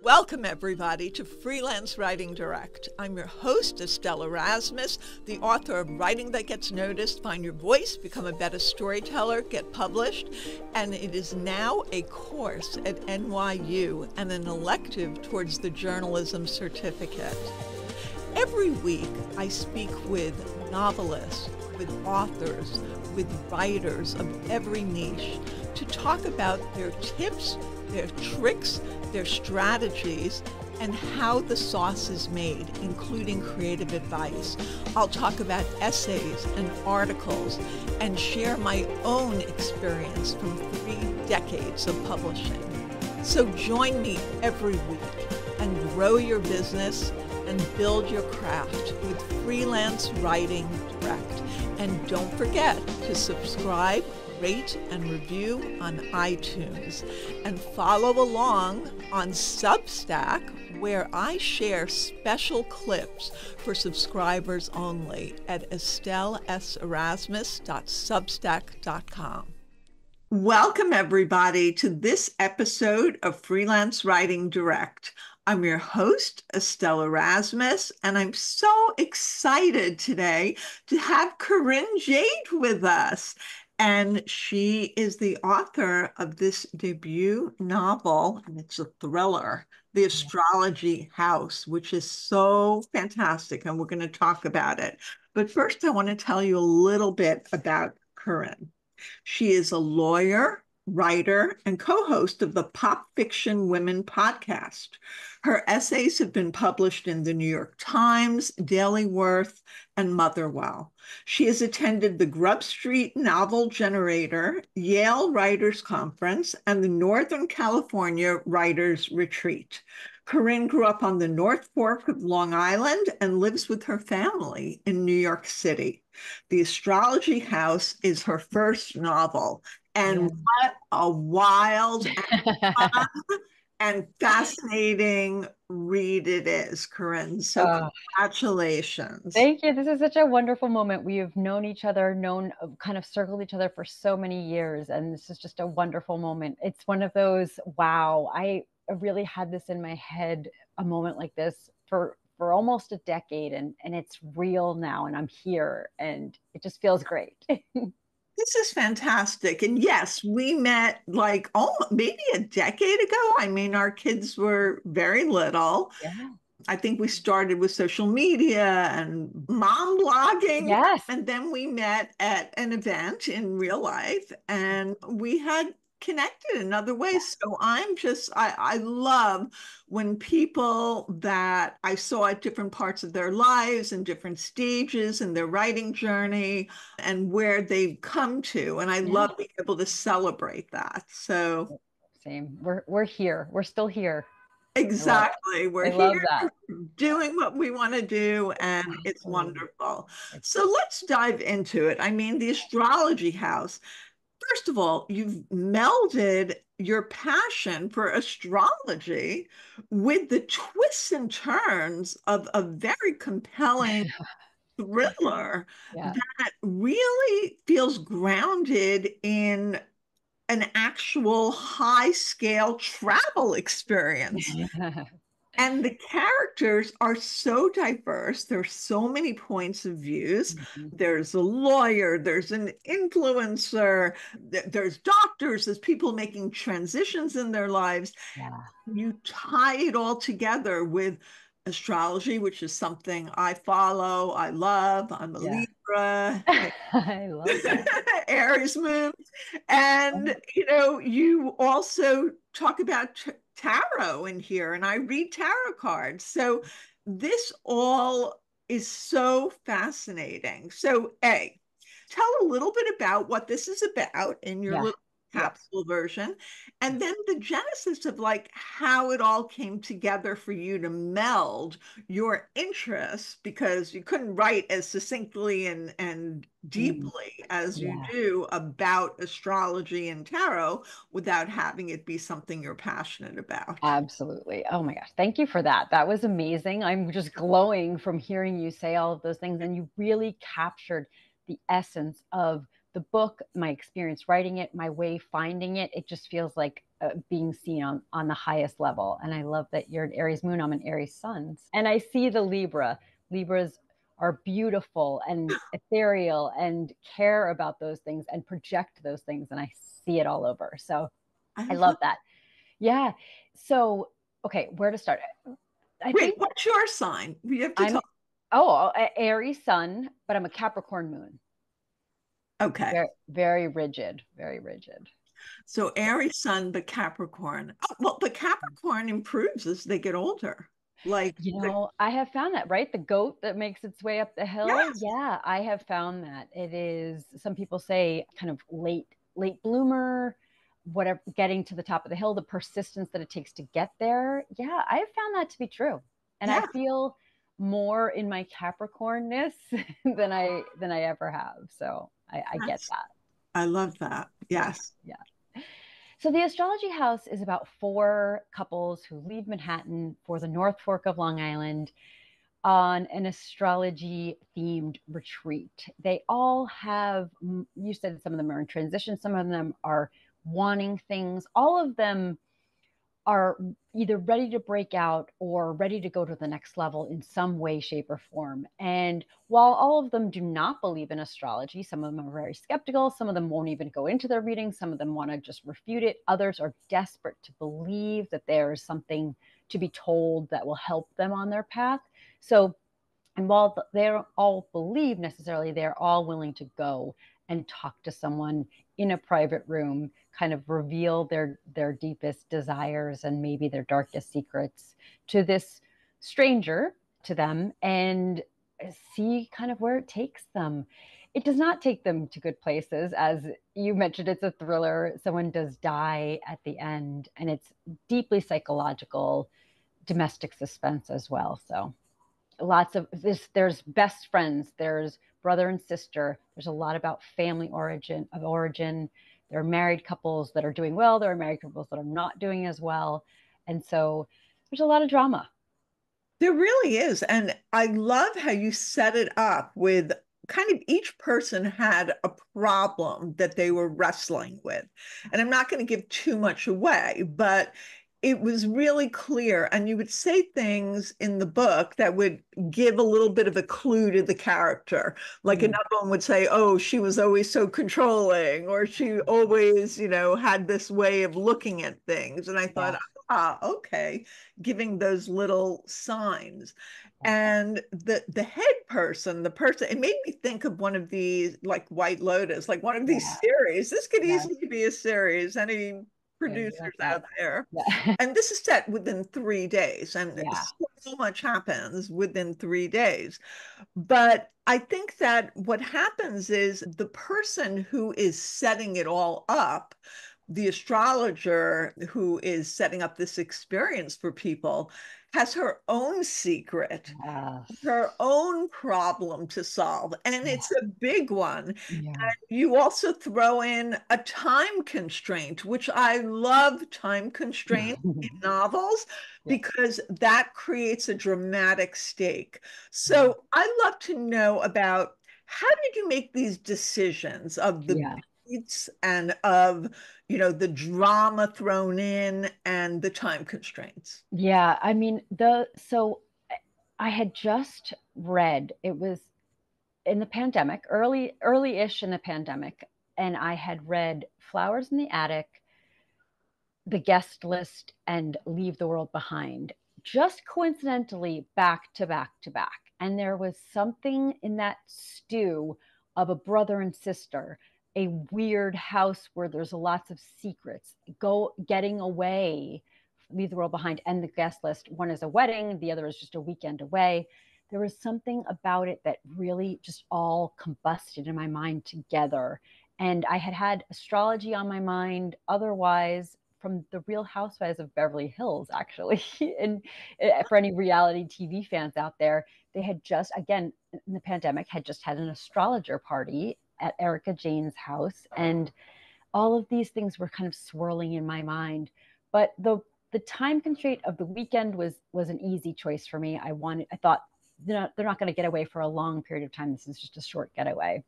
Welcome, everybody, to Freelance Writing Direct. I'm your host, Estelle Erasmus, the author of Writing That Gets Noticed, Find Your Voice, Become a Better Storyteller, Get Published, and it is now a course at NYU and an elective towards the journalism certificate. Every week, I speak with novelists, with authors, with writers of every niche to talk about their tips, their tricks, their strategies, and how the sauce is made, including creative advice. I'll talk about essays and articles and share my own experience from 3 decades of publishing. So join me every week and grow your business and build your craft with Freelance Writing Direct. And don't forget to subscribe, rate, and review on iTunes, and follow along on Substack, where I share special clips for subscribers only at estelleserasmus.substack.com. Welcome, everybody, to this episode of Freelance Writing Direct. I'm your host, Estelle Erasmus, and I'm so excited today to have Carinn Jade with us. And she is the author of this debut novel, and it's a thriller, The Astrology House, which is so fantastic, and we're going to talk about it. But first, I want to tell you a little bit about Carinn. She is a lawyer, writer, and co-host of the Pop Fiction Women podcast. Her essays have been published in the New York Times, Daily Worth, and Motherwell. She has attended the GrubStreet Novel Generator, Yale Writers Conference, and the Northern California Writers Retreat. Carinn grew up on the North Fork of Long Island and lives with her family in New York City. The Astrology House is her first novel, and what a wild and fun and fascinating read it is, Carinn. So congratulations. Thank you. This is such a wonderful moment. We have known each other, kind of circled each other for so many years. And this is just a wonderful moment. It's one of those, wow, I really had this in my head, a moment like this for almost a decade. And it's real now. And I'm here and it just feels great. This is fantastic. And yes, we met like maybe a decade ago. I mean, our kids were very little. Yeah. I think we started with social media and mom blogging. Yes. And then we met at an event in real life and we had connected in other ways. So I love when people that I saw at different parts of their lives and different stages in their writing journey and where they've come to. And I love being able to celebrate that. So same. We're here. We're still here. Exactly. We're here doing what we want to do, and it's wonderful. So let's dive into it. I mean, the Astrology House. First of all, you've melded your passion for astrology with the twists and turns of a very compelling thriller that really feels grounded in an actual high-scale travel experience. And the characters are so diverse. There's so many points of views. There's a lawyer, there's an influencer, there's doctors, there's people making transitions in their lives. You tie it all together with astrology, which is something I follow, I love. I'm a Libra. I love that. Aries moon. And, you also talk about tarot in here, and I read tarot cards. So this all is so fascinating. So, tell a little bit about what this is about in your little capsule version, and then the genesis of like how it all came together for you to meld your interests, because you couldn't write as succinctly and deeply as you do about astrology and tarot without having it be something you're passionate about. Absolutely. Oh my gosh. Thank you for that. That was amazing. I'm just glowing from hearing you say all of those things. And you really captured the essence of the the book, my experience writing it, my way finding it, it just feels like being seen on the highest level. And I love that you're an Aries moon, I'm an Aries sun. And I see the Libras are beautiful and ethereal and care about those things and project those things. And I see it all over. So I love that. Yeah. So, okay, where to start? I Wait, think what's your sign? We have to I'm, Aries sun, but I'm a Capricorn moon. Okay. Very, very rigid, very rigid. So Aries sun, but Capricorn. Oh, well, but Capricorn improves as they get older. Like, I have found that, right? The goat that makes its way up the hill. yes, Yeah, I have found that it is, some people say kind of late bloomer, whatever, getting to the top of the hill, the persistence that it takes to get there. Yeah, I have found that to be true. And I yeah, feel more in my Capricornness than I ever have. So I get yes. that. I love that. Yeah. Yes. Yeah. So the Astrology House is about four couples who leave Manhattan for the North Fork of Long Island on an astrology themed retreat. They all have, you said some of them are in transition, some of them are wanting things. All of them are either ready to break out or ready to go to the next level in some way, shape, or form. And while all of them do not believe in astrology, some of them are very skeptical, some of them won't even go into their readings, some of them want to just refute it, others are desperate to believe that there is something to be told that will help them on their path. So, and while they don't all believe necessarily, they're all willing to go and talk to someone in a private room, kind of reveal their deepest desires and maybe their darkest secrets to this stranger to them, and see kind of where it takes them. It does not take them to good places. As you mentioned, it's a thriller. Someone does die at the end, and it's deeply psychological, domestic suspense as well. So lots of this, there's best friends, there's brother and sister, there's a lot about family origin. There are married couples that are doing well, there are married couples that are not doing as well, and so there's a lot of drama. There really is. And I love how you set it up with kind of each person had a problem that they were wrestling with. And I'm not going to give too much away, but it was really clear. And you would say things in the book that would give a little bit of a clue to the character. Like Mm, another one would say, oh, she was always so controlling, or she always, had this way of looking at things. And I thought, yeah, okay, giving those little signs. yeah, And the head person, the person, it made me think of one of these, like White Lotus, like one of these yeah, series. This could yeah, easily be a series. Any yeah, you producers like that. out there? Yeah. And this is set within 3 days, and Yeah, so much happens within 3 days. But I think that what happens is the person who is setting it all up, the astrologer who is setting up this experience for people, has her own secret, yes, her own problem to solve, and yeah, it's a big one. And yeah, you also throw in a time constraint, which I love time constraints in novels yeah, because that creates a dramatic stake. yeah, So I'd love to know about how did you make these decisions of the yeah. beats and of, the drama thrown in and the time constraints? Yeah, I mean, I had just read, it was in the pandemic, early-ish in the pandemic, and I had read Flowers in the Attic, The Guest List, and Leave the World Behind, just coincidentally back to back to back. And there was something in that stew of a brother and sister, a weird house where there's lots of secrets, getting away, Leave the World Behind, and The Guest List. One is a wedding, the other is just a weekend away. There was something about it that really just all combusted in my mind together. And I had had astrology on my mind otherwise, from the Real Housewives of Beverly Hills, actually. And for any reality TV fans out there, they had just, again, in the pandemic, had just had an astrologer party at Erica Jane's house. And all of these things were kind of swirling in my mind. But the time constraint of the weekend was an easy choice for me. I thought, they're not going to get away for a long period of time. This is just a short getaway.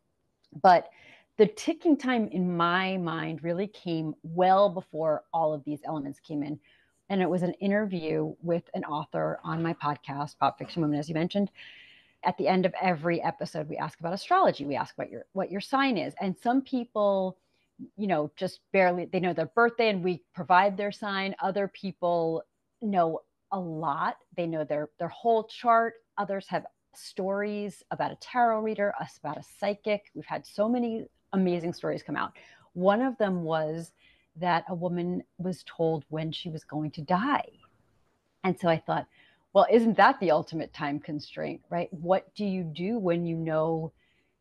But the ticking time in my mind really came well before all of these elements came in. And it was an interview with an author on my podcast, Pop Fiction Women, as you mentioned. At the end of every episode, we ask about astrology. We ask what your sign is. And some people, just barely, they know their birthday and we provide their sign. Other people know a lot. They know their whole chart. Others have stories about a tarot reader, about a psychic. We've had so many amazing stories come out. One of them was that a woman was told when she was going to die. And so I thought, well, isn't that the ultimate time constraint, right? What do you do when you know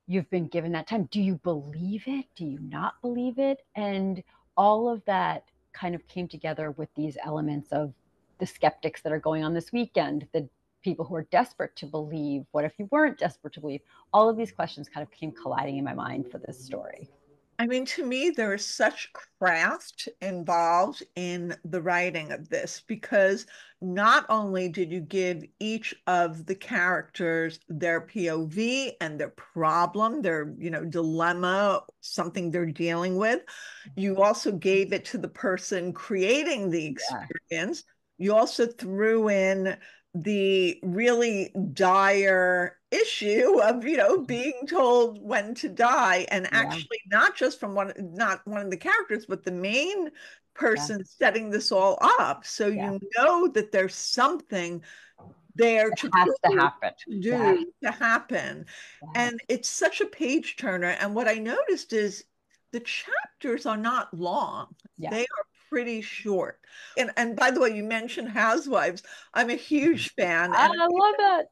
you've been given that time? Do you believe it? Do you not believe it? And all of that kind of came together with these elements of the skeptics that are going on this weekend, the people who are desperate to believe. What if you weren't desperate to believe? All of these questions kind of came colliding in my mind for this story. I mean, to me, there is such craft involved in the writing of this because not only did you give each of the characters their POV and their problem, their, dilemma, something they're dealing with, you also gave it to the person creating the Yeah, experience. You also threw in the really dire issue of being told when to die, and yeah, actually not just from not one of the characters but the main yeah, person setting this all up, so yeah. that there's something there It to has to prove, happen. to Yeah, do, to happen. yeah, And it's such a page turner, and what I noticed is the chapters are not long. yeah. They are pretty short. And by the way, you mentioned Housewives. I'm a huge fan, I and love that.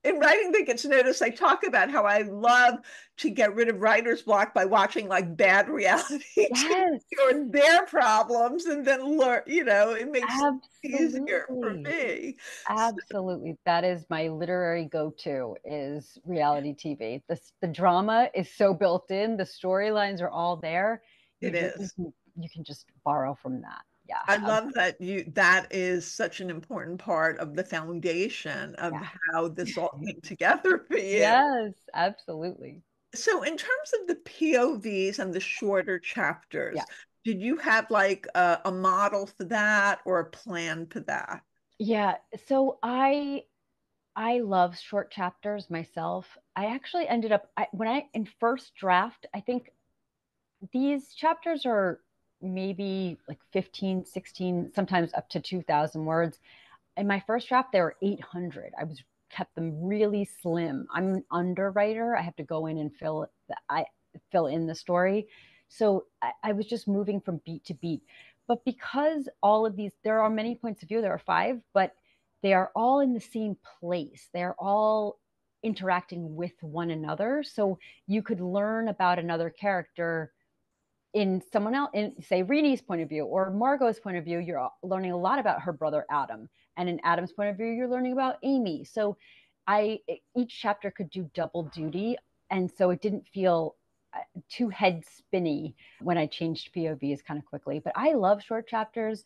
in Writing That Gets Noticed, I talk about how I love to get rid of writer's block by watching like bad reality Yes, or their problems, and then learn, it makes it easier for absolutely. me. Absolutely. That is my literary go-to is reality TV. The drama is so built in, the storylines are all there. It is. You can just borrow from that. Yeah. I love that that is such an important part of the foundation of Yeah. how this all came together for you. Yes, absolutely. So in terms of the POVs and the shorter Yeah. chapters, did you have like a model for that or a plan for that? Yeah. So I love short chapters myself. I actually ended up when I in first draft, I think these chapters are maybe like 15, 16, sometimes up to 2,000 words. In my first draft, they were 800. I was kept them really slim. I'm an underwriter. I have to go in and fill in the story. So I was just moving from beat to beat. But because all of these, there are many points of view, there are five, but they are all in the same place. They're all interacting with one another. So you could learn about another character in someone else, in say Renee's point of view or Margot's point of view, you're learning a lot about her brother Adam, and in Adam's point of view, you're learning about Amy. So I each chapter could do double duty, and so it didn't feel too head spinny when I changed POVs kind of quickly. But I love short chapters,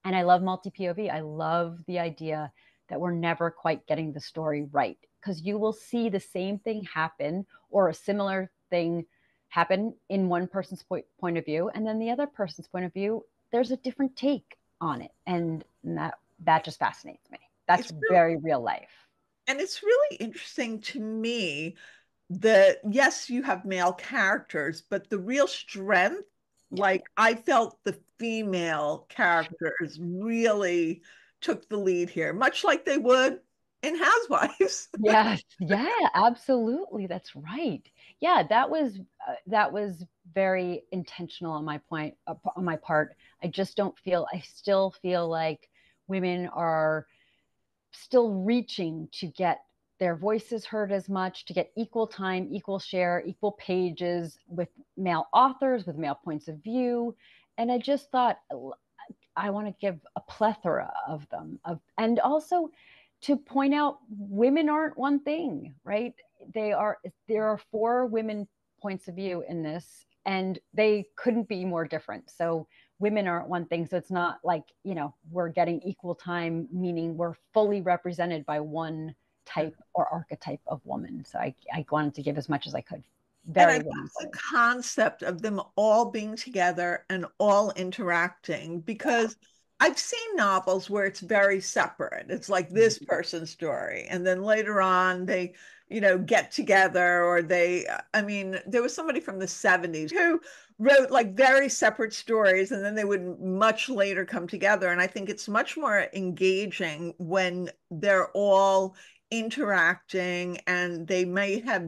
and I love multi POV. I love the idea that we're never quite getting the story right because you will see the same thing happen or a similar thing happen in one person's point of view, and then the other person's point of view, there's a different take on it, and that just fascinates me. That's It's really, very real life. and it's really interesting to me that yes, you have male characters, but the real strength, Yeah. like I felt the female characters really took the lead here, much like they would in Housewives. Yes, yeah, absolutely. That's right. Yeah, that was very intentional on my point on my part. I still feel like women are still reaching to get their voices heard as much, to get equal time, equal share, equal pages with male authors, with male points of view. And I just thought I want to give a plethora of them and also to point out women aren't one thing, right? There are four women points of view in this and they couldn't be more different. So women aren't one thing. So it's not like, we're getting equal time, meaning we're fully represented by one type or archetype of woman. So I wanted to give as much as I could. And I Very love the whimsical. concept of them all being together and all interacting because I've seen novels where it's very separate. It's like this Mhm. person's story. And then later on, they, get together or I mean, there was somebody from the 70s who wrote like very separate stories and then they would much later come together. And I think it's much more engaging when they're all interacting and they have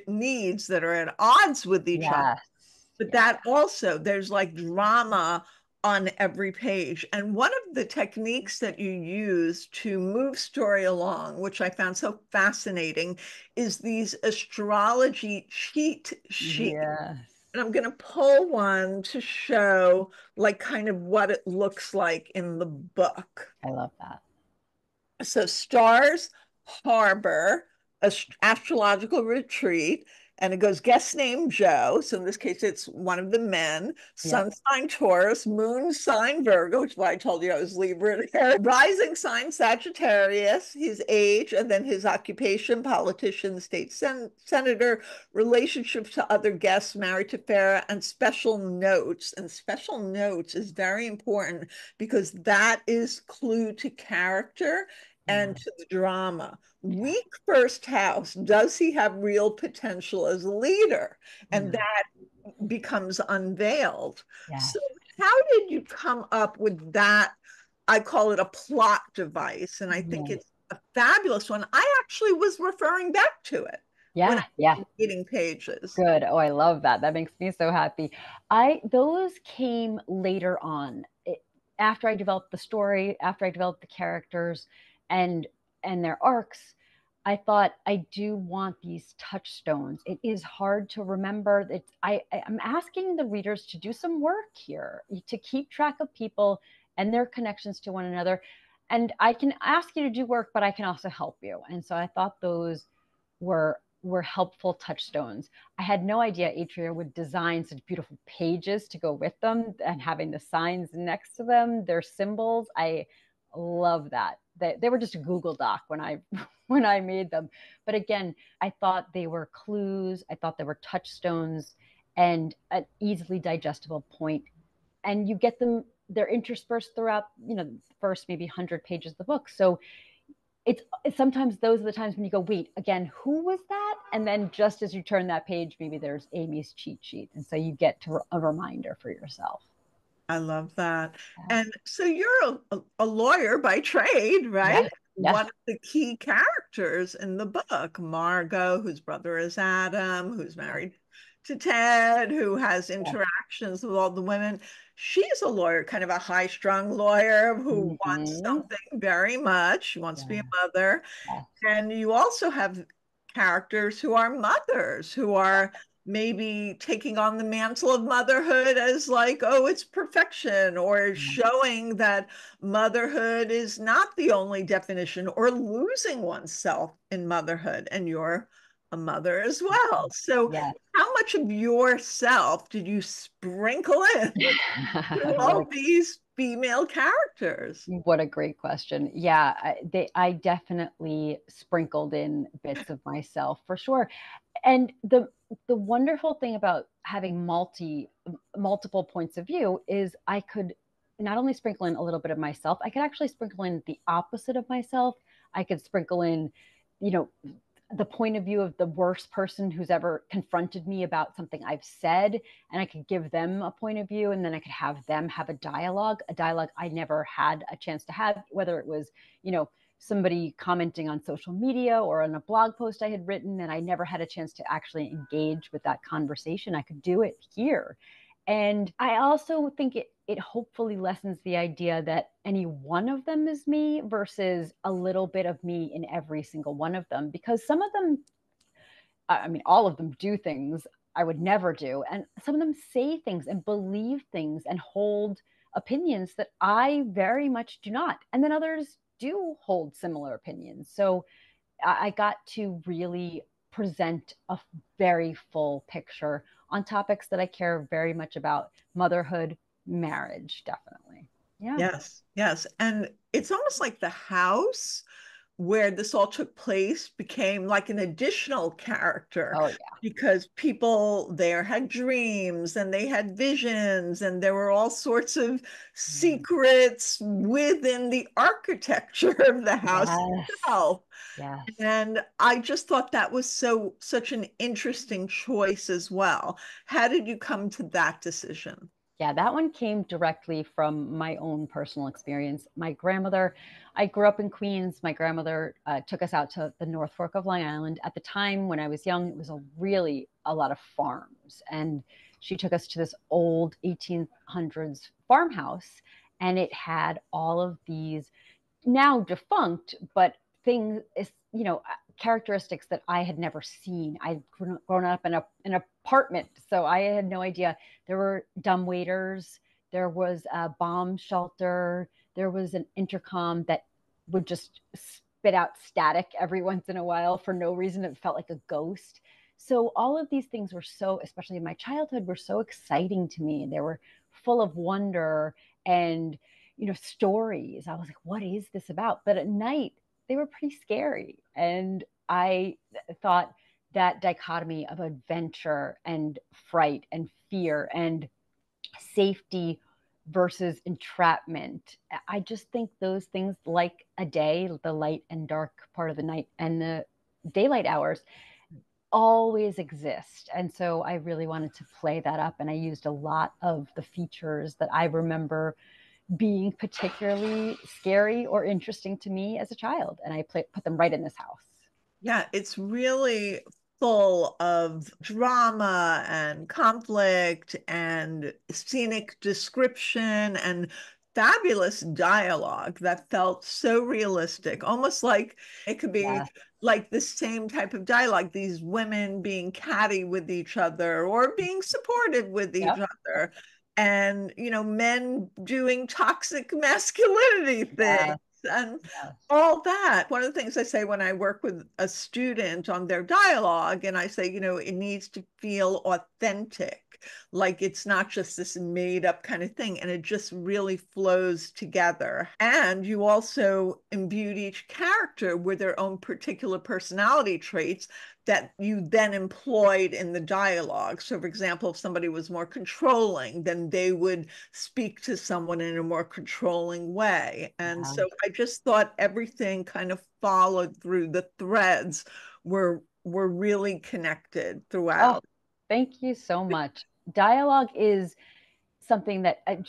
needs that are at odds with each other, Yes. but Yeah. that also there's like drama on every page. And one of the techniques that you use to move story along, which I found so fascinating, is these astrology cheat sheets. Yes. And I'm going to pull one to show like kind of what it looks like in the book. I love that. So stars harbor astrological retreat, and it goes guest name Joe. So in this case, it's one of the men. Yep. Sun sign Taurus, moon sign Virgo, which is why I told you I was Libra. Rising sign Sagittarius, his age, and then his occupation, politician, senator, relationships to other guests, married to Farah, and special notes. And special notes is very important because that is clue to character and Yeah. to the drama. Yeah. Weak first house, does he have real potential as a leader? And Yeah. that becomes unveiled. Yes. So, how did you come up with that? I call it a plot device, and I think Yeah. it's a fabulous one. I actually was referring back to it when I Yeah. Yeah. was reading pages. Good. Oh, I love that. That makes me so happy. I those came later on. After I developed the story, after I developed the characters and their arcs, I thought I do want these touchstones. It is hard to remember. I'm asking the readers to do some work here, to keep track of people and their connections to one another. And I can ask you to do work, but I can also help you. And so I thought those were helpful touchstones. I had no idea Atria would design such beautiful pages to go with them and having the signs next to them, their symbols. I love that. They were just a Google Doc when I when I made them. But again, I thought they were clues. I thought they were touchstones and an easily digestible point. And you get them, they're interspersed throughout, the first maybe 100 pages of the book. So it's sometimes those are the times when you go, wait, again, who was that? And then just as you turn that page, maybe there's Amy's cheat sheet. And so you get to a reminder for yourself. I love that. Yeah. And so you're a lawyer by trade, right? Yes. Yes. One of the key characters in the book, Margot, whose brother is Adam, who's married to Ted, who has Yes. interactions with all the women. She's a lawyer, kind of a high-strung lawyer who wants Mm-hmm. something very much. She wants to be a Yeah. mother. Yes. And you also have characters who are mothers, who are maybe taking on the mantle of motherhood as like, oh, it's perfection, or showing that motherhood is not the only definition, or losing oneself in motherhood. And you're a mother as well. So, Yes. how much of yourself did you sprinkle in to what all a these female characters? what a great question. Yeah, I definitely sprinkled in bits of myself for sure. And the wonderful thing about having multiple points of view is I could not only sprinkle in a little bit of myself, I could actually sprinkle in the opposite of myself. I could sprinkle in, you know, the point of view of the worst person who's ever confronted me about something I've said, and I could give them a point of view, and then I could have them have a dialogue I never had a chance to have, whether it was, somebody commenting on social media or on a blog post I had written, and I never had a chance to actually engage with that conversation. I could do it here. And I also think it hopefully lessens the idea that any one of them is me versus a little bit of me in every single one of them. Because some of them, I mean, all of them do things I would never do. And some of them say things and believe things and hold opinions that I very much do not. And then others do hold similar opinions. So I got to really present a very full picture on topics that I care very much about: motherhood, marriage, definitely. Yeah. Yes, yes. And it's almost like the house where this all took place became like an additional character Oh yeah. because people there had dreams and they had visions and there were all sorts of Mm. secrets within the architecture of the house Yes. itself. Yes. And I just thought that was such an interesting choice as well. How did you come to that decision? Yeah, that one came directly from my own personal experience. My grandmother, I grew up in Queens. My grandmother took us out to the North Fork of Long Island. At the time when I was young, it was a lot of farms. And she took us to this old 1800s farmhouse, and it had all of these now defunct, but things is, characteristics that I had never seen. I'd grown up in an apartment, so I had no idea. There were dumbwaiters, there was a bomb shelter, there was an intercom that would just spit out static every once in a while for no reason. It felt like a ghost. So all of these things were so, especially in my childhood, were so exciting to me. They were full of wonder and stories. I was like, what is this about? But at night, they were pretty scary. And I thought that dichotomy of adventure and fright and fear and safety versus entrapment. I just think those things, like a day, the light and dark part of the night and the daylight hours, always exist. And so I really wanted to play that up. And I used a lot of the features that I remember being particularly scary or interesting to me as a child. And I put them right in this house. Yeah, it's really full of drama and conflict and scenic description and fabulous dialogue that felt so realistic, almost like it could Yeah. be like the same type of dialogue, these women being catty with each other or being supportive with each Yep. other. And, men doing toxic masculinity things Yeah. and Yeah. all that. One of the things I say when I work with a student on their dialogue, and I say, it needs to feel authentic, like it's not just this made up kind of thing, and it just really flows together. And you also imbued each character with their own particular personality traits that you then employed in the dialogue. So, for example, if somebody was more controlling, then they would speak to someone in a more controlling way. And Yeah. so I just thought everything kind of followed through. The threads were really connected Oh, throughout. thank you so much. Dialogue is something that I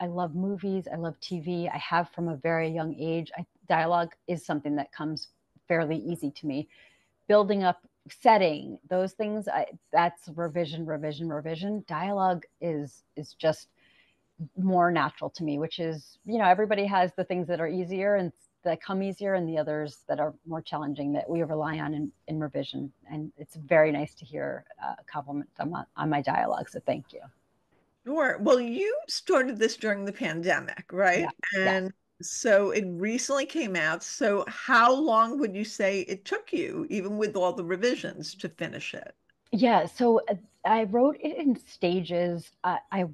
love movies, I love TV. I have from a very young age. Dialogue is something that comes fairly easy to me. Building up setting, those things, that's revision, revision, revision. Dialogue is just more natural to me, which is, everybody has the things that are easier and that come easier and the others that are more challenging that we rely on in revision. And it's very nice to hear compliments on my dialogue. So thank you. Sure. Well, you started this during the pandemic, Yeah. right? Yeah. And so it recently came out. So how long would you say it took you, even with all the revisions, to finish it? Yeah. So I wrote it in stages. I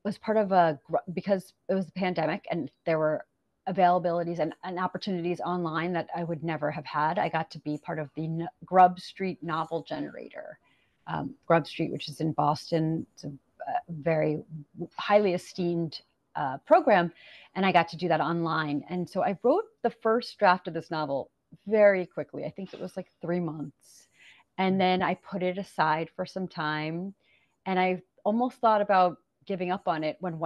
was part of because it was the pandemic and there were availabilities and opportunities online that I would never have had. I got to be part of the GrubStreet Novel Generator. GrubStreet, which is in Boston. It's a very highly esteemed program. And I got to do that online. And so I wrote the first draft of this novel very quickly. I think it was like 3 months. And then I put it aside for some time. And I almost thought about giving up on it when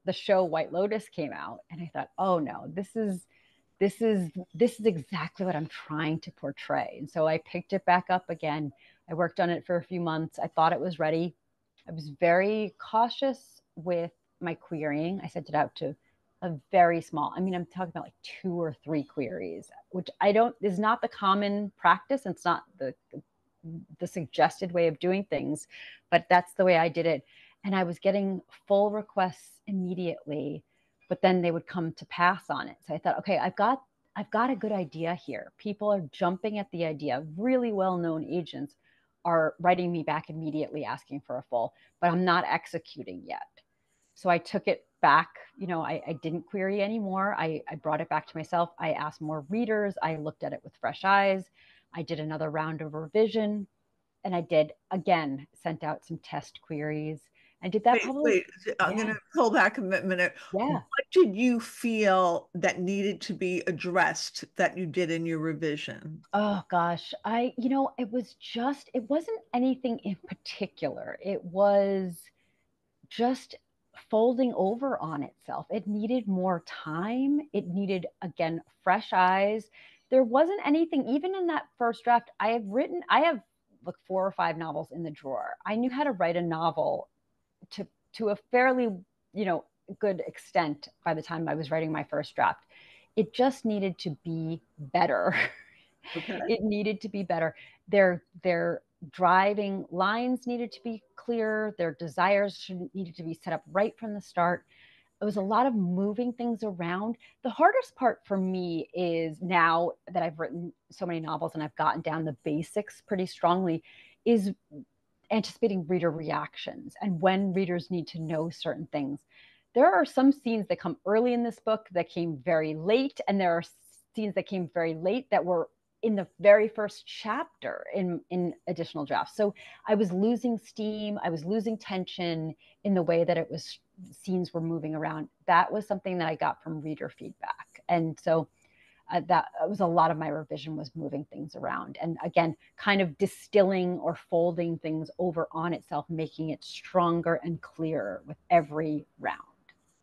the show White Lotus came out. And I thought, oh no, this is exactly what I'm trying to portray. And so I picked it back up again. I worked on it for a few months. I thought it was ready. I was very cautious with my querying. I sent it out to a very small, I'm talking about like 2 or 3 queries, which I don't, is not the common practice. And it's not the suggested way of doing things, but that's the way I did it. And I was getting full requests immediately, but then they would come to pass on it. So I thought, okay, I've got a good idea here. People are jumping at the idea. Really well-known agents are writing me back immediately asking for a full, but I'm not executing yet. So I took it back, I didn't query anymore. I brought it back to myself. I asked more readers. I looked at it with fresh eyes. I did another round of revision, and I did again, sent out some test queries. I did that probably. Wait, I'm going Yeah. to pull back a minute. Yeah. What did you feel that needed to be addressed that you did in your revision? Oh gosh, it wasn't anything in particular. It was just folding over on itself. It needed more time. It needed, again, fresh eyes. There wasn't anything, even in that first draft. I have like 4 or 5 novels in the drawer. I knew how to write a novel to a fairly, you know, good extent by the time I was writing my first draft. It just needed to be better. Okay. It needed to be better. Their driving lines needed to be clear. Their desires needed to be set up right from the start. It was a lot of moving things around. The hardest part for me is, now that I've written so many novels and I've gotten down the basics pretty strongly, is anticipating reader reactions and when readers need to know certain things. There are some scenes that come early in this book that came very late, and there are scenes that came very late that were in the very first chapter in additional drafts. So I was losing steam, I was losing tension in the way that it was scenes were moving around. That was something that I got from reader feedback. And so that was a lot of my revision, was moving things around, and again, kind of distilling or folding things over on itself, making it stronger and clearer with every round.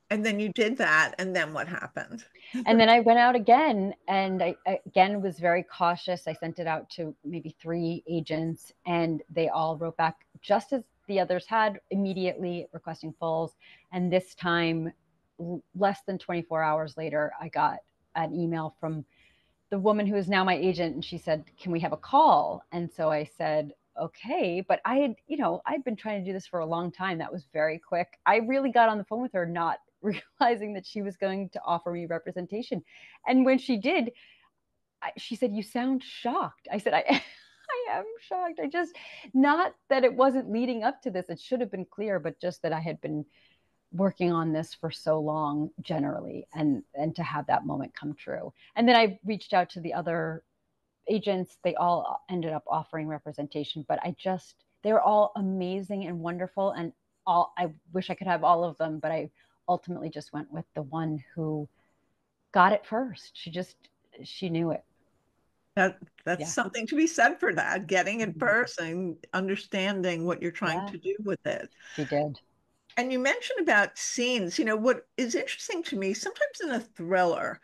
And then you did that, and then what happened? And then I went out again, and I again was very cautious. I sent it out to maybe 3 agents, and they all wrote back just as the others had, immediately requesting fulls. And this time, less than 24 hours later, I got an email from the woman who is now my agent, and she said, "Can we have a call?" And so I said, "Okay." But I'd been trying to do this for a long time. That was very quick. I really got on the phone with her, not realizing that she was going to offer me representation. And when she did, she said, "You sound shocked." I said, I am shocked. I just, not that it wasn't leading up to this. It should have been clear, but just that I had been working on this for so long generally, and to have that moment come true. And then I reached out to the other agents. They all ended up offering representation, but they were all amazing and wonderful, and I wish I could have all of them, but I ultimately just went with the one who got it first. She knew it. That's Yeah. something to be said for that, getting it first and understanding what you're trying Yeah, to do with it. she did. And you mentioned about scenes. What is interesting to me, sometimes in a thriller,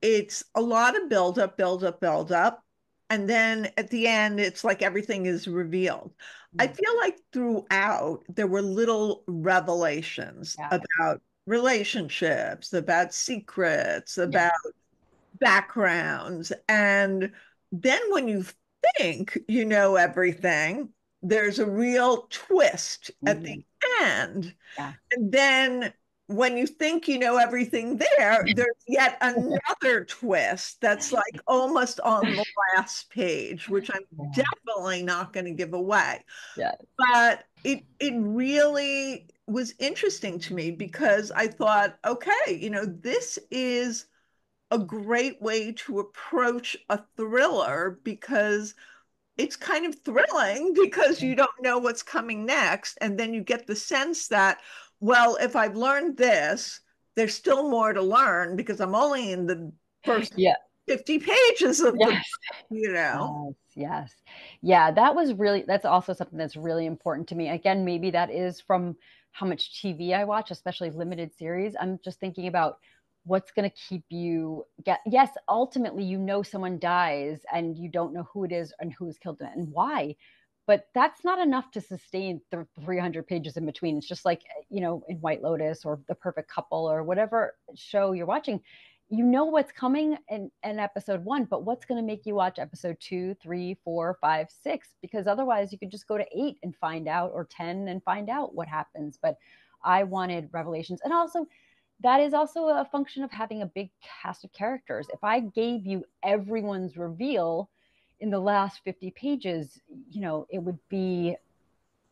it's a lot of build up, build up, build up. And then at the end, it's like everything is revealed. I feel like throughout, there were little revelations Yeah. about relationships, about secrets, Yeah. about backgrounds. And then when you think you know everything, there's a real twist at the Mhm. end. Yeah. And then when you think you know everything there's yet another twist that's like almost on the last page, which I'm Yeah. definitely not going to give away. Yeah. But it really was interesting to me because I thought, okay, this is a great way to approach a thriller because it's kind of thrilling because you don't know what's coming next. And then you get the sense that, well, if I've learned this, there's still more to learn because I'm only in the first Yeah. 50 pages of the book, Yes. you know? Yes, yes. Yeah, that's also something that's really important to me. Again, maybe that is from how much TV I watch, especially limited series. I'm just thinking about what's going to keep you yes, ultimately someone dies and you don't know who it is and who's killed them and why. But that's not enough to sustain the 300 pages in between. It's just like, in White Lotus or The Perfect Couple or whatever show you're watching, what's coming in episode 1, but what's going to make you watch episode 2, 3, 4, 5, 6? Because otherwise you could just go to 8 and find out, or 10 and find out what happens. But I wanted revelations. And also, that is also a function of having a big cast of characters. If I gave you everyone's reveal in the last 50 pages, it would be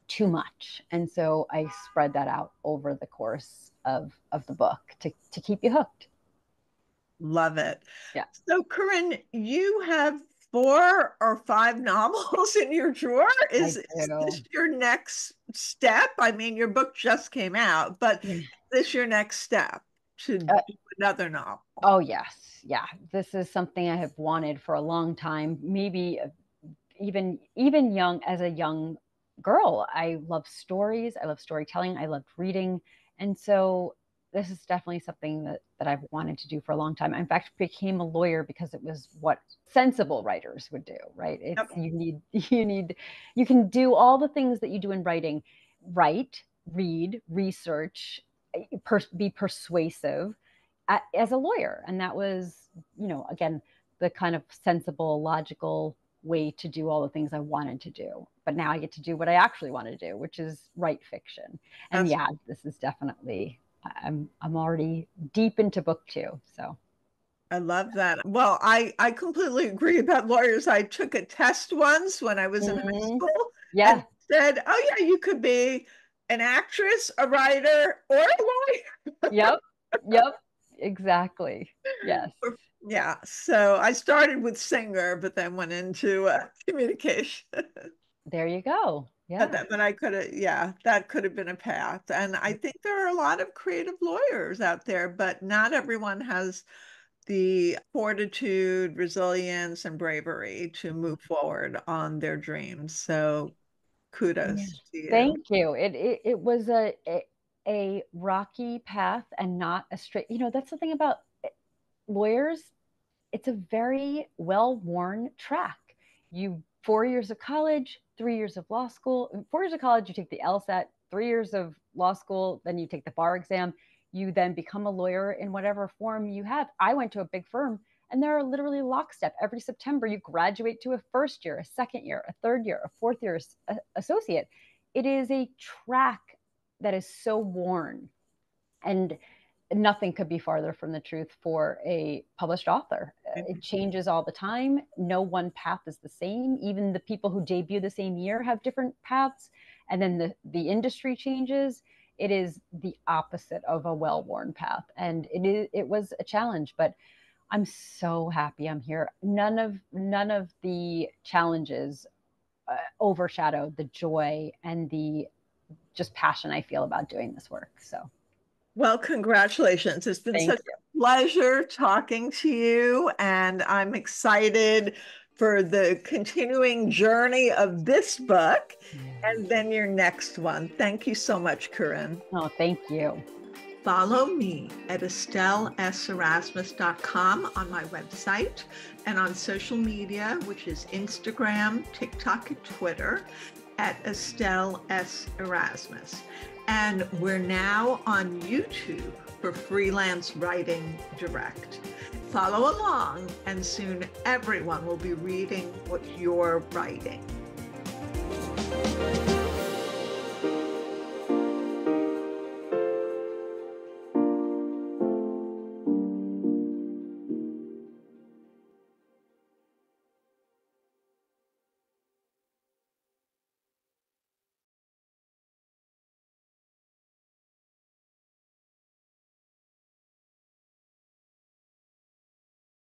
too much. And so I spread that out over the course of the book to keep you hooked. Love it. Yeah. So, Carinn, you have 4 or 5 novels in your drawer. Is this your next step? I mean, your book just came out, but is this your next step to do another novel? Oh, yes. Yeah. This is something I have wanted for a long time, maybe even young, as a young girl. I love stories. I love storytelling. I loved reading. And so this is definitely something that I've wanted to do for a long time. I, in fact, became a lawyer because it was what sensible writers would do, right? It's, you can do all the things that you do in writing: write, read, research, be persuasive as a lawyer. And that was, again, the kind of sensible, logical way to do all the things I wanted to do. But now I get to do what I actually want to do, which is write fiction. And this is definitely, I'm already deep into book 2. So I love that. Well, I completely agree about lawyers. I took a test once when I was in high school. Yeah. And said, oh yeah, you could be an actress, a writer, or a lawyer. Yep. Exactly. Yes. Yeah. So I started with singer, but then went into communication. There you go. Yeah. But I could have, that could have been a path. And I think there are a lot of creative lawyers out there, but not everyone has the fortitude, resilience, and bravery to move forward on their dreams. So kudos to you. Thank you. It was a rocky path and not a straight. That's the thing about lawyers. It's a very well-worn track. 4 years of college, 3 years of law school. 4 years of college, you take the LSAT. 3 years of law school, then you take the bar exam. You then become a lawyer in whatever form you have. I went to a big firm, and there are literally lockstep. Every September, you graduate to a first year, a second year, a third year, a fourth year associate. It is a track that is so worn, and nothing could be farther from the truth for a published author. It changes all the time. No one path is the same. Even the people who debut the same year have different paths. And then the industry changes. It is the opposite of a well-worn path. And it was a challenge, but I'm so happy I'm here. None of the challenges overshadow the joy and the just passion I feel about doing this work. So. Well, congratulations. It's been such a pleasure talking to you, and I'm excited for the continuing journey of this book and then your next one. Thank you so much, Carinn. Oh, thank you. Follow me at estelleserasmus.com on my website and on social media, which is Instagram, TikTok, and Twitter at Estelle S. Erasmus. And we're now on YouTube for Freelance Writing Direct. Follow along, and soon everyone will be reading what you're writing.